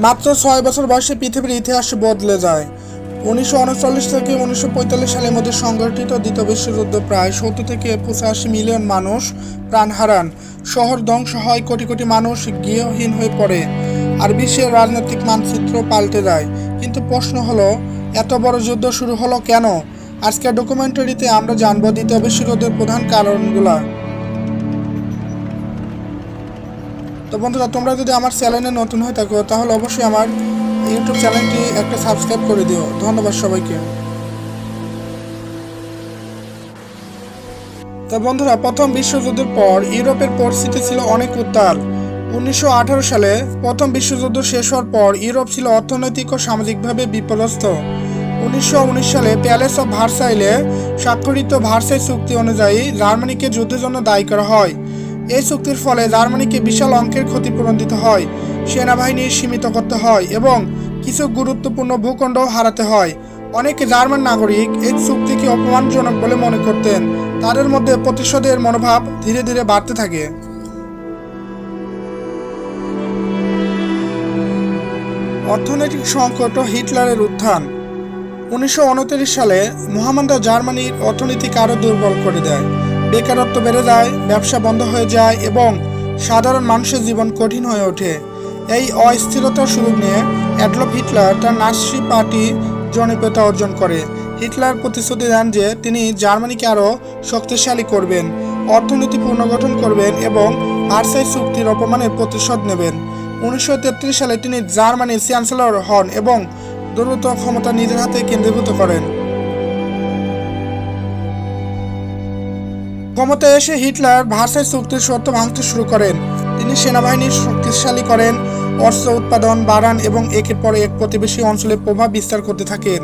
মাত্র 6 বছর বয়সে পৃথিবীর ইতিহাস বদলে যায়। 1939 থেকে 1945 সালের মধ্যে সংঘটিত দ্বিতীয় বিশ্বযুদ্ধে প্রায় 70 থেকে 85 মিলিয়ন মানুষ প্রাণ হারান। শহর ধ্বংস হয়, কোটি কোটি মানুষ গৃহহীন হয়ে পড়ে, আর বিশ্বের রাজনৈতিক মানচিত্র পাল্টে যায়। কিন্তু প্রশ্ন হলো, এত বড় যুদ্ধ শুরু হলো কেন? আজকের ডকুমেন্টারিতে আমরা জানব দ্বিতীয় বিশ্বযুদ্ধের প্রধান কারণগুলো। তো বন্ধুরা, তোমরা যদি আমার চ্যানেলে নতুন হয়ে থাকো তাহলে অবশ্যই আমার ইউটিউব চ্যানেলটি একটা সাবস্ক্রাইব করে দিও। ধন্যবাদ সবাইকে। তো বন্ধুরা, প্রথম বিশ্বযুদ্ধের পর ইউরোপের পরিস্থিতি ছিল অনেক উত্তাল। 1918 সালে প্রথম বিশ্বযুদ্ধ শেষ হওয়ার পর ইউরোপ ছিল অর্থনৈতিক ও সামাজিকভাবে বিপর্যস্ত। 1919 সালে প্যালেস অফ ভার্সাইলে স্বাক্ষরিত ভার্সাই চুক্তি অনুযায়ী জার্মানিকে যুদ্ধের জন্য দায়ী করা হয়। এই চুক্তির ফলে জার্মানিকে বিশাল অঙ্কের ক্ষতিপূরণ দিতে হয়, সেনাবাহিনী সীমিত করতে হয় এবং কিছু গুরুত্বপূর্ণ ভূখণ্ড হারাতে হয়। অনেক জার্মান নাগরিক এই চুক্তিকে অপমানজনক বলে মনে করতেন। তাদের মধ্যে প্রতিশোধের মনোভাব ধীরে ধীরে বাড়তে থাকে। অর্থনৈতিক সংকট ও হিটলারের উত্থান। 1929 সালে মহামন্দা জার্মানির অর্থনীতিকে আরও দুর্বল করে দেয়। বেকারত্ব বেড়ে যায়, ব্যবসা বন্ধ হয়ে যায় এবং সাধারণ মানুষের জীবন কঠিন হয়ে ওঠে। এই অস্থিরতার সুযোগ নিয়ে অ্যাডলফ হিটলার তার নাৎসি পার্টি জনপ্রিয়তা অর্জন করে। হিটলার প্রতিশ্রুতি দেন যে তিনি জার্মানিকে আরও শক্তিশালী করবেন, অর্থনীতি পুনর্গঠন করবেন এবং ভার্সাই চুক্তির অপমানের প্রতিশোধ নেবেন। 1933 সালে তিনি জার্মানির চ্যান্সেলর হন এবং দ্রুত ক্ষমতা নিজের হাতে কেন্দ্রীভূত করেন। ক্ষমতায় এসে হিটলার ভার্সাই চুক্তির শর্ত ভাঙতে শুরু করেন। তিনি সেনাবাহিনী শক্তিশালী করেন, অস্ত্র উৎপাদন বাড়ান এবং একের পর এক প্রতিবেশী অঞ্চলে প্রভাব বিস্তার করতে থাকেন।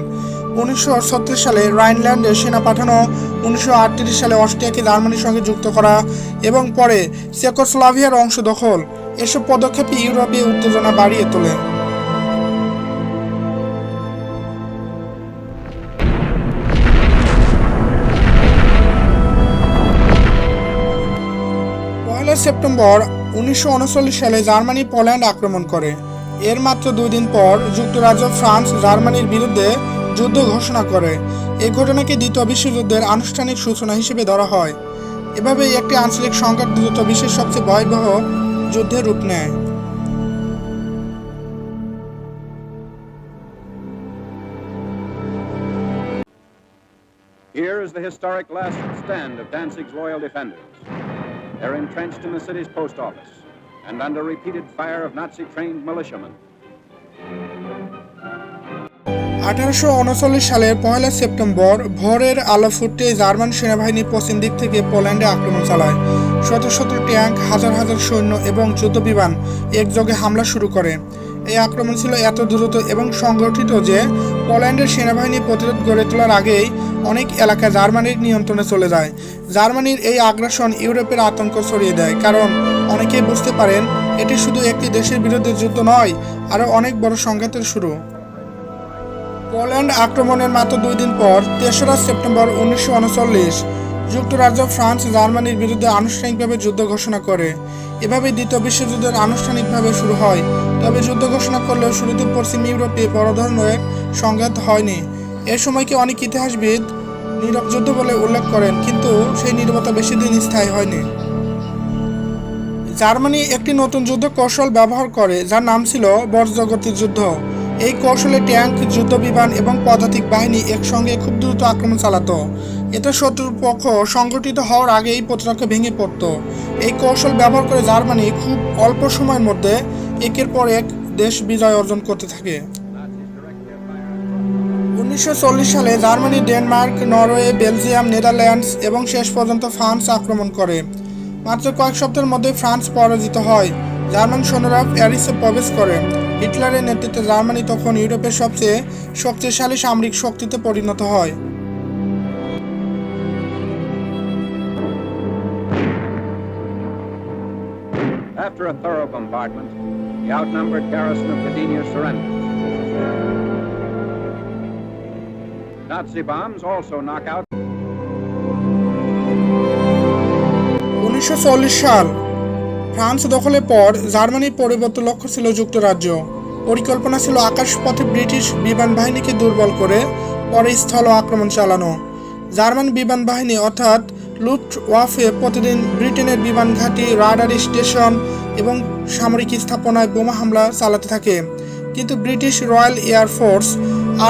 1936 সালে রাইনল্যান্ডে সেনা পাঠানো, 1938 সালে অস্ট্রিয়াকে জার্মানির সঙ্গে যুক্ত করা এবং পরে চেকোস্লোভাকিয়ার অংশ দখল, এসব পদক্ষেপ ইউরোপে উত্তেজনা বাড়িয়ে তোলে। সেপ্টেম্বর 1939 সালে জার্মানি পোল্যান্ড আক্রমণ করে। এর মাত্র 2 দিন পর যুক্তরাজ্য ফ্রান্স জার্মানির বিরুদ্ধে যুদ্ধ ঘোষণা করে। এই ঘটনাকে দ্বিতীয় বিশ্বযুদ্ধের আনুষ্ঠানিক সূচনা হিসেবে ধরা হয়। এভাবেই একটি আঞ্চলিক সংঘাত দ্রুত বিশ্বের সবচেয়ে ভয়াবহ যুদ্ধের রূপ নেয়। Here is the historic last stand of Danzig's loyal defenders. They're entrenched in the city's post office and under repeated fire of Nazi-trained militiamen. 1839 সালের 1 সেপ্টেম্বর ভোরের আলো ফুটতে জার্মান সেনাবাহিনী পশ্চিম দিক থেকে পোল্যান্ডে আক্রমণ চালায়। শত শত ট্যাঙ্ক, হাজার হাজার সৈন্য এবং যুদ্ধবিমান একযোগে হামলা শুরু করে। এই আক্রমণ ছিল এত দ্রুত এবং সংগঠিত যে পোল্যান্ডের সেনাবাহিনী প্রতিরোধ গড়ে তোলার আগেই অনেক এলাকা জার্মানির নিয়ন্ত্রণে চলে যায়। জার্মানির এই আগ্রাসন ইউরোপের আতঙ্ক ছড়িয়ে দেয়, কারণ অনেকেই বুঝতে পারেন এটি শুধু একটি দেশের বিরুদ্ধে যুদ্ধ নয়, আরও অনেক বড় সংঘাতের শুরু। পোল্যান্ড আক্রমণের মাত্র 2 দিন পর 3রা সেপ্টেম্বর 1939 যুক্তরাজ্য ফ্রান্স জার্মানির বিরুদ্ধে আনুষ্ঠানিকভাবে যুদ্ধ ঘোষণা করে। এভাবে দ্বিতীয় বিশ্বযুদ্ধের আনুষ্ঠানিকভাবে শুরু হয়। তবে যুদ্ধ ঘোষণা করলেও শুরুতে পশ্চিম ইউরোপে বড় ধরনের সংঘাত হয়নি। এই সময়কে অনেক ইতিহাসবিদ নীরব যুদ্ধ বলে উল্লেখ করেন, কিন্তু সেই নীরবতা বেশি দিন স্থায়ী হয়নি। জার্মানি একটি নতুন যুদ্ধ কৌশল ব্যবহার করে, যার নাম ছিল বজ্রগতির যুদ্ধ। এই কৌশলে ট্যাঙ্ক, যুদ্ধবিমান এবং পদাতিক বাহিনী একসঙ্গে খুব দ্রুত আক্রমণ চালাতো। এতে শত্রুর পক্ষ সংগঠিত হওয়ার আগেই প্রতিরক্ষা ভেঙে পড়ত। এই কৌশল ব্যবহার করে জার্মানি খুব অল্প সময়ের মধ্যে একের পর এক দেশ বিজয় অর্জন করতে থাকে। 1940 সালে Germany Denmark, Norway, Belgium, Netherlands এবং শেষ পর্যন্ত ফ্রান্স আক্রমণ করে। মাত্র কয়েক সপ্তাহের মধ্যে ফ্রান্স পরাজিত হয়। জার্মান সৈন্যরা প্যারিসে প্রবেশ করে। হিটলারের নেতৃত্বে জার্মানি তখন ইউরোপের সবচেয়ে শক্তিশালী সামরিক শক্তিতে পরিণত হয়। After a thorough bombardment, the outnumbered garrison of Gdynia surrendered. Nazi bombs also knock out. 1940 সাল ফ্রান্স দখলের পর জার্মানির পরবর্তী লক্ষ্য ছিল যুক্তরাজ্য। পরিকল্পনা ছিল আকাশপথে ব্রিটিশ বিমান বাহিনীকে দুর্বল করে পরে স্থল আক্রমণ চালানো। জার্মান বিমান বাহিনী অর্থাৎ লুফটওয়াফে প্রতিদিন ব্রিটেনের বিমান ঘাঁটি, রাডার স্টেশন এবং সামরিক স্থাপনায় বোমা হামলা চালাতে থাকে, কিন্তু British royal air force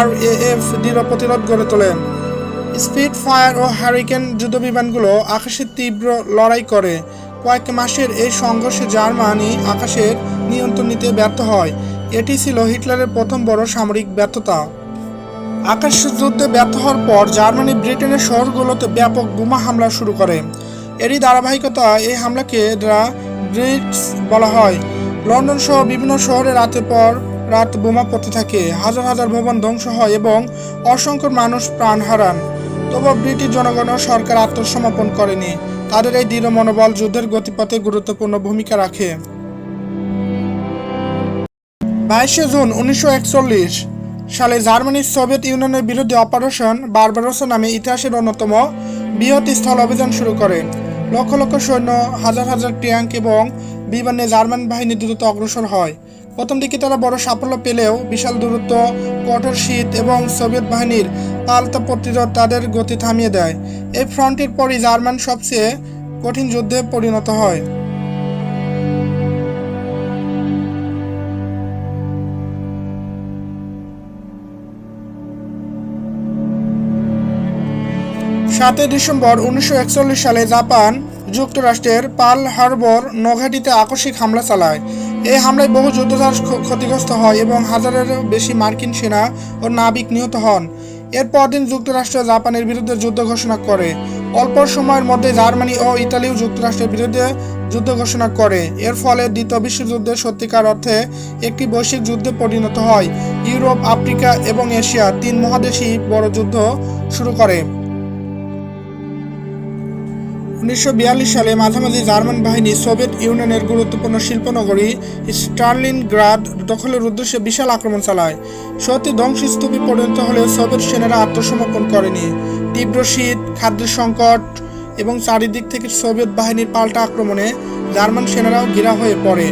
RAF দৃঢ় প্রতিরোধ গড়ে তোলে। স্পিটফায়ার ও হ্যারিকেন যুদ্ধবিমানগুলো আকাশে তীব্র লড়াই করে। কয়েক মাসের এই সংঘর্ষে জার্মানি আকাশের নিয়ন্ত্রণ নিতে ব্যর্থ হয়। এটি ছিল হিটলারের প্রথম বড় সামরিক ব্যর্থতা। আকাশ যুদ্ধে ব্যর্থ হওয়ার পর জার্মানি ব্রিটেনের শহরগুলোতে ব্যাপক বোমা হামলা শুরু করে। এরই ধারাবাহিকতা এই হামলাকে দ্য ব্লিটজ বলা হয়। লন্ডন সহ বিভিন্ন শহরে রাতের পর রাত বোমা পড়তে থাকে, হাজার হাজার ভবন ধ্বংস হয় এবং অসংখ্য মানুষ প্রাণ হারান। তবুও ব্রিটিশ জনগণ ও সরকার আত্মসমর্পণ করেনি। তাদের এই দৃঢ় মনোবল যুদ্ধের গতিপথে গুরুত্বপূর্ণ ভূমিকা রাখে। 22শে জুন 1941 সালে জার্মানি সোভিয়েত ইউনিয়নের বিরুদ্ধে অপারেশন বারবারোসা নামে ইতিহাসের অন্যতম বৃহৎ স্থল অভিযান শুরু করে। লক্ষ লক্ষ সৈন্য, হাজার হাজার ট্যাঙ্ক এবং বিমানে জার্মান বাহিনী দ্রুত অগ্রসর হয়। প্রথম দিকে তারা বড় সাফল্য পেলেও বিশাল দূরত্ব, কঠোর শীত এবং সোভিয়েত বাহিনীর পাল্টা প্রতিরোধ তাদের গতি থামিয়ে দেয়। এই ফ্রন্টের পরই জার্মান সবচেয়ে কঠিন যুদ্ধে পরিণত হয়। সাতই ডিসেম্বর 1941 সালে জাপান যুক্তরাষ্ট্রের পার্ল হারবার নৌঘাঁটিতে আকস্মিক হামলা চালায়। এই হামলায় বহু যুদ্ধজাহাজ ক্ষতিগ্রস্ত হয় এবং হাজারেরও বেশি মার্কিন সেনা ও নাবিক নিহত হন। এর পরদিন যুক্তরাষ্ট্র জাপানের বিরুদ্ধে যুদ্ধ ঘোষণা করে। অল্প সময়ের মধ্যে জার্মানি ও ইতালিও যুক্তরাষ্ট্রের বিরুদ্ধে যুদ্ধ ঘোষণা করে। এর ফলে দ্বিতীয় বিশ্বযুদ্ধে সত্যিকার অর্থে একটি বৈশ্বিক যুদ্ধে পরিণত হয়। ইউরোপ, আফ্রিকা এবং এশিয়া তিন মহাদেশই বড় যুদ্ধ শুরু করে। 1942 সালে মাঝামাঝি জার্মান বাহিনী সোভিয়েত ইউনিয়নের গুরুত্বপূর্ণ শিল্পনগরী স্টালিনগ্রাদ দখলের উদ্দেশ্যে বিশাল আক্রমণ চালায়। শহরটি ধ্বংসস্তূপে পরিণত হলেও সোভিয়েত সেনারা আত্মসমর্পণ করেনি। তীব্র শীত, খাদ্যের সংকট এবং চারিদিক থেকে সোভিয়েত বাহিনীর পাল্টা আক্রমণে জার্মান সেনারাও ঘেরা হয়ে পড়ে।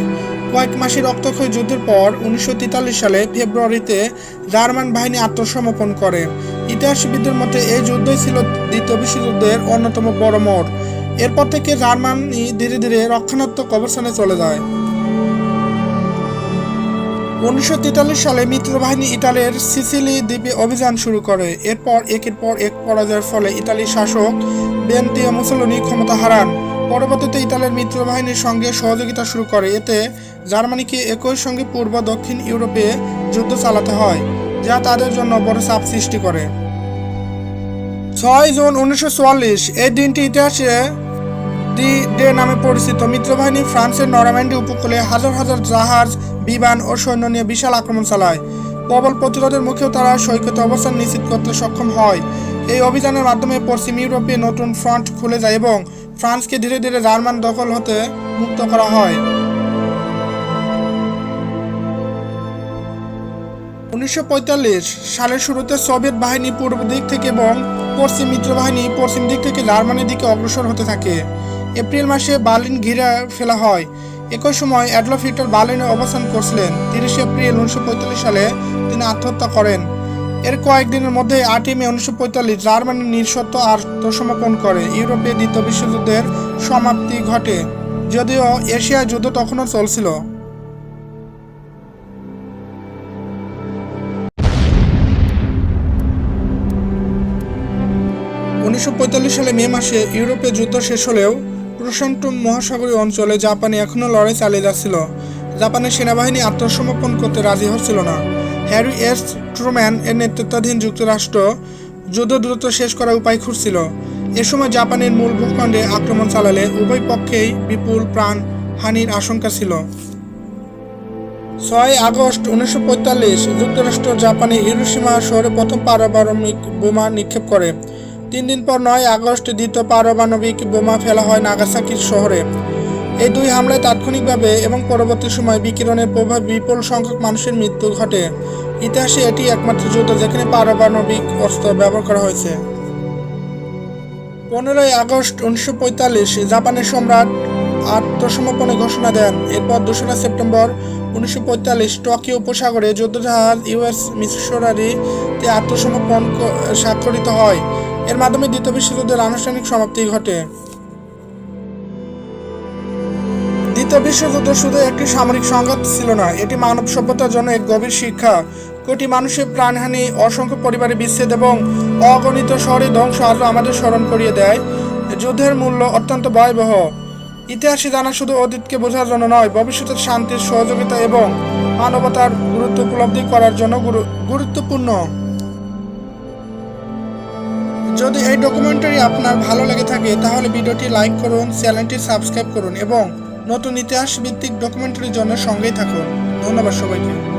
কয়েক মাসের রক্তক্ষয়ী যুদ্ধের পর 1943 সালে ফেব্রুয়ারিতে জার্মান বাহিনী আত্মসমর্পণ করে। ইতিহাসবিদদের মতে এই যুদ্ধই ছিল দ্বিতীয় বিশ্বযুদ্ধের অন্যতম বড় মোড়। এরপর থেকে জার্মানি ধীরে ধীরে রক্ষণাত্মক অবস্থানে চলে যায়। 1943 সালে মিত্রবাহিনী ইতালির সিসিলি দ্বীপে অভিযান শুরু করে। এরপর একের পর এক পরাজয়ের ফলে ইতালির শাসক বেনিতো মুসোলিনি ক্ষমতা হারান। পরবর্তীতে ইতালির মিত্রবাহিনীর সঙ্গে সহযোগিতা শুরু করে। এতে জার্মানিকে একই সঙ্গে পূর্ব দক্ষিণ ইউরোপে যুদ্ধ চালাতে হয়, যা তাদের জন্য বড় চাপ সৃষ্টি করে। 6 জুন 1944 এই দিনটি ইতিহাসে ডি ডে নামে পরিচিত। মিত্রবাহিনী ফ্রান্সের নরম্যান্ডি উপকূলে হাজার হাজার জাহাজ, বিমান ও সৈন্য নিয়ে বিশাল আক্রমণ চালায়। প্রবল প্রতিরোধের মুখেও তারা সৈকতে অবস্থান নিশ্চিত করতে সক্ষম হয়। এই অভিযানের মাধ্যমে পশ্চিম ইউরোপে নতুন ফ্রন্ট খুলে যায় এবং ফ্রান্সকে ধীরে ধীরে জার্মান দখল হতে মুক্ত করা হয়। 1945 সালের শুরুতে সোভিয়েত বাহিনী পূর্ব দিক থেকে এবং পশ্চিম মিত্রবাহিনী পশ্চিম দিক থেকে জার্মানির দিকে অগ্রসর হতে থাকে। এপ্রিল মাসে বার্লিন ঘিরে ফেলা হয়। একই সময় অ্যাডলফ হিটলার বার্লিনে অবস্থান করছিলেন। 30 এপ্রিল 1945 সালে তিনি আত্মহত্যা করেন। এর কয়েকদিনের মধ্যে 8 মে 1945 জার্মানি নিঃশর্ত আত্মসমর্পণ করে। ইউরোপে দ্বিতীয় বিশ্বযুদ্ধের সমাপ্তি ঘটে, যদিও এশিয়ায় যুদ্ধ তখনও চলছিল। 1945 সালে মে মাসে ইউরোপে যুদ্ধ শেষ হলেও প্রশান্ত মহাসাগরীয় অঞ্চলে জাপানি এখনও লড়াই চালিয়ে যাচ্ছিল। জাপানের সেনাবাহিনী আত্মসমর্পণ করতে রাজি হচ্ছিল না। হ্যারি এস ট্রুম্যান এর নেতৃত্বাধীন যুক্তরাষ্ট্র যুদ্ধ দ্রুত শেষ করার উপায় খুঁজছিল। এ সময় জাপানের মূল ভূখণ্ডে আক্রমণ চালালে উভয় পক্ষেই বিপুল প্রাণ হানির আশঙ্কা ছিল। 6 আগস্ট 1945 যুক্তরাষ্ট্র জাপানি হিরোশিমা শহরে প্রথম পারমাণবিক বোমা নিক্ষেপ করে। 3 দিন পর 9 আগস্ট দ্বিতীয় পারমাণবিক বোমা ফেলা হয় নাগাসাকি শহরে। এই দুই হামলায় তাৎক্ষণিকভাবে এবং পরবর্তী সময়ে বিকিরণের প্রভাব বিপুল সংখ্যক মানুষের মৃত্যু ঘটে। ইতিহাসে এটি একমাত্র যুদ্ধ যেখানে পারমাণবিক অস্ত্র ব্যবহার করা হয়েছে। 15 আগস্ট 1945 জাপানের সম্রাট আত্মসমর্পণের ঘোষণা দেন। এরপর 2রা সেপ্টেম্বর 1945 টোকিও উপসাগরে যুদ্ধজাহাজ ইউএস মিসৌরিতে আত্মসমর্পণ স্বাক্ষরিত হয়। এর মাধ্যমে দ্বিতীয় বিশ্বযুদ্ধের আনুষ্ঠানিক সমাপ্তি ঘটে। দ্বিতীয় বিশ্বযুদ্ধ শুধু একটি সামরিক সংঘাত ছিল না, এটি মানব সভ্যতার জন্য এক গভীর শিক্ষা। কোটি মানুষের প্রাণহানি, অসংখ্য পরিবারের বিচ্ছেদ এবং অগণিত শহরের ধ্বংস আজও আমাদের স্মরণ করিয়ে দেয় যুদ্ধের মূল্য অত্যন্ত ভয়াবহ। ইতিহাসে জানা শুধু অতীতকে বোঝার জন্য নয়, ভবিষ্যতের শান্তির, সহযোগিতা এবং মানবতার গুরুত্ব উপলব্ধি করার জন্য গুরুত্বপূর্ণ। যদি এই ডকুমেন্টারি আপনার ভালো লেগে থাকে তাহলে ভিডিওটি লাইক করুন, চ্যানেলটি সাবস্ক্রাইব করুন এবং নতুন ইতিহাস ভিত্তিক ডকুমেন্টারির জন্য সঙ্গেই থাকুন। ধন্যবাদ সবাইকে।